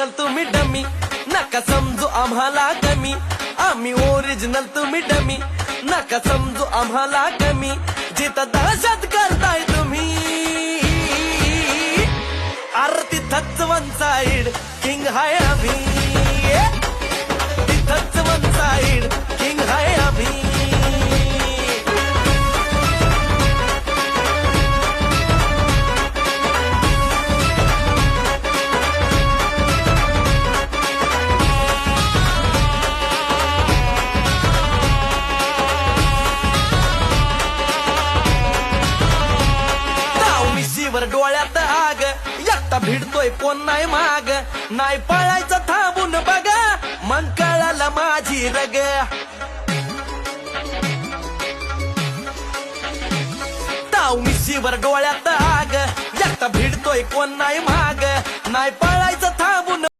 तुम्ही डमी नका समजू आम्हाला कमी, आम्ही ओरिजिनल तुम्ही डमी नका समजू आम्हाला कमी, जिथं दहशत करताय तुम्ही अरे तिथंच वन साइड किंग हाय आम्ही, तिथंच वन साइड किंग हाय आम्ही. वर डोळ्यात आग एकटा भिडतोय कोण नाही माग, नाही पळायचं थांबून बघा मग कळालं माझी रग. ताव मिशीवर डोळ्यात आग एकटा भिडतोय कोण नाही माग, नाही पळायचं